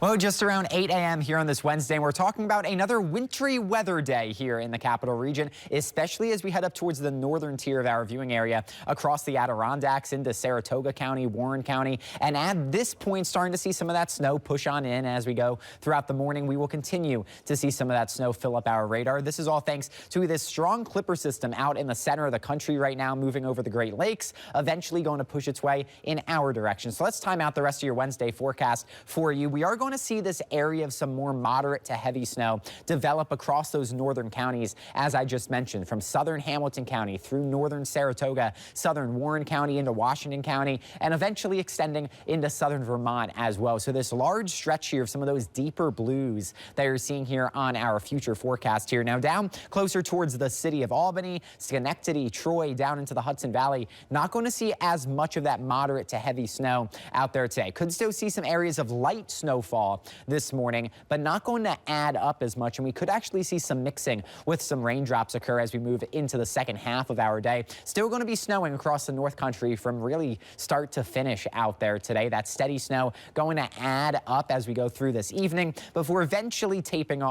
Well, just around 8 a.m. here on this Wednesday, we're talking about another wintry weather day here in the capital region, especially as we head up towards the northern tier of our viewing area across the Adirondacks into Saratoga County, Warren County. And at this point, starting to see some of that snow push on in as we go throughout the morning. We will continue to see some of that snow fill up our radar. This is all thanks to this strong clipper system out in the center of the country right now, moving over the Great Lakes, eventually going to push its way in our direction. So let's time out the rest of your Wednesday forecast for you. We are going to see this area of some more moderate to heavy snow develop across those northern counties, as I just mentioned, from southern Hamilton County through northern Saratoga, southern Warren County into Washington County, and eventually extending into southern Vermont as well. So this large stretch here of some of those deeper blues that you're seeing here on our future forecast here. Now down closer towards the city of Albany, Schenectady, Troy, down into the Hudson Valley, not going to see as much of that moderate to heavy snow out there today. Could still see some areas of light snowfall this morning, but not going to add up as much. And we could actually see some mixing with some raindrops occur as we move into the second half of our day. Still going to be snowing across the North Country from really start to finish out there today. That steady snow going to add up as we go through this evening before eventually tapering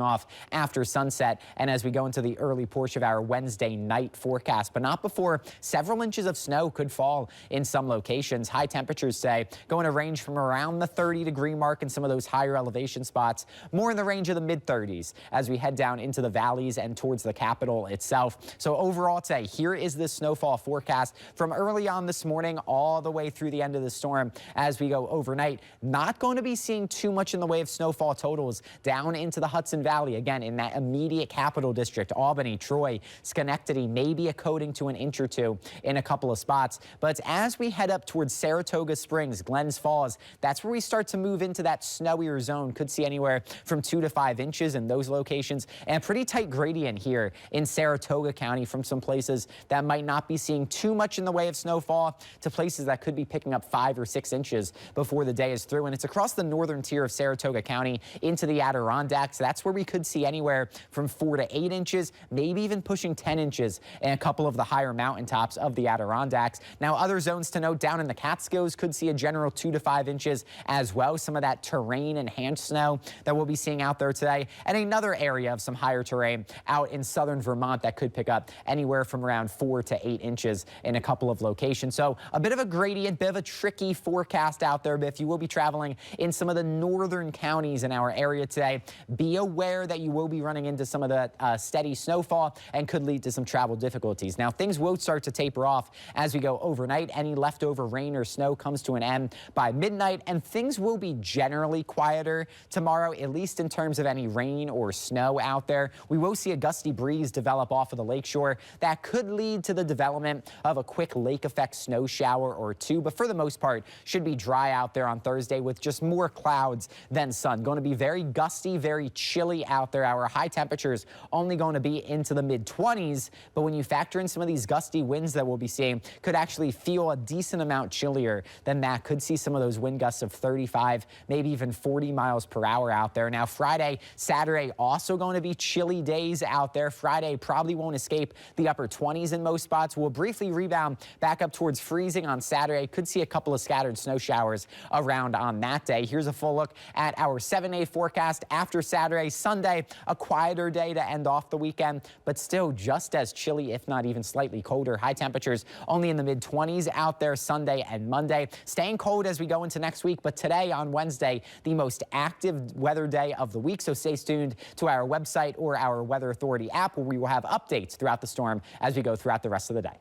off after sunset and as we go into the early portion of our Wednesday night forecast, but not before several inches of snow could fall in some locations. High temperatures today going to range from around the 30-degree mark in some of those higher elevation spots, more in the range of the mid-30s as we head down into the valleys and towards the capital itself. So overall today, here is this snowfall forecast from early on this morning all the way through the end of the storm as we go overnight. Not going to be seeing too much in the way of snowfall totals down into the Hudson Valley, again in that immediate capital district, Albany, Troy, Schenectady, maybe a coating to an inch or two in a couple of spots. But as we head up towards Saratoga Springs, Glens Falls, that's where we start to move into that snowier zone. Could see anywhere from 2 to 5 inches in those locations, and a pretty tight gradient here in Saratoga County from some places that might not be seeing too much in the way of snowfall to places that could be picking up 5 or 6 inches before the day is through. And it's across the northern tier of Saratoga County into the Adirondacks. That's where we could see anywhere from 4 to 8 inches, maybe even pushing 10 inches in a couple of the higher mountaintops of the Adirondacks. Now other zones to note down in the Catskills could see a general 2 to 5 inches as well. Some of that terrain enhanced snow that we'll be seeing out there today, and another area of some higher terrain out in southern Vermont that could pick up anywhere from around 4 to 8 inches in a couple of locations. So a bit of a gradient, bit of a tricky forecast out there, but if you will be traveling in some of the northern counties in our area today, be aware that you will be running into some of the steady snowfall and could lead to some travel difficulties. Now things will start to taper off as we go overnight. Any leftover rain or snow comes to an end by midnight, and things will be generally quieter tomorrow, at least in terms of any rain or snow out there. We will see a gusty breeze develop off of the lakeshore that could lead to the development of a quick lake effect snow shower or two, but for the most part should be dry out there on Thursday with just more clouds than sun. Going to be very gusty, very chilly out there. Our high temperatures only going to be into the mid-20s, but when you factor in some of these gusty winds that we'll be seeing, could actually feel a decent amount chillier than that. Could see some of those wind gusts of 35, maybe even 40 miles per hour out there. Now Friday, Saturday, also going to be chilly days out there. Friday probably won't escape the upper 20s in most spots. We'll briefly rebound back up towards freezing on Saturday. Could see a couple of scattered snow showers around on that day. Here's a full look at our 7-day forecast after Saturday. Sunday, a quieter day to end off the weekend, but still just as chilly, if not even slightly colder. High temperatures only in the mid-20s out there Sunday and Monday. Staying cold as we go into next week, but today on Wednesday, the most active weather day of the week. So stay tuned to our website or our Weather Authority app where we will have updates throughout the storm as we go throughout the rest of the day.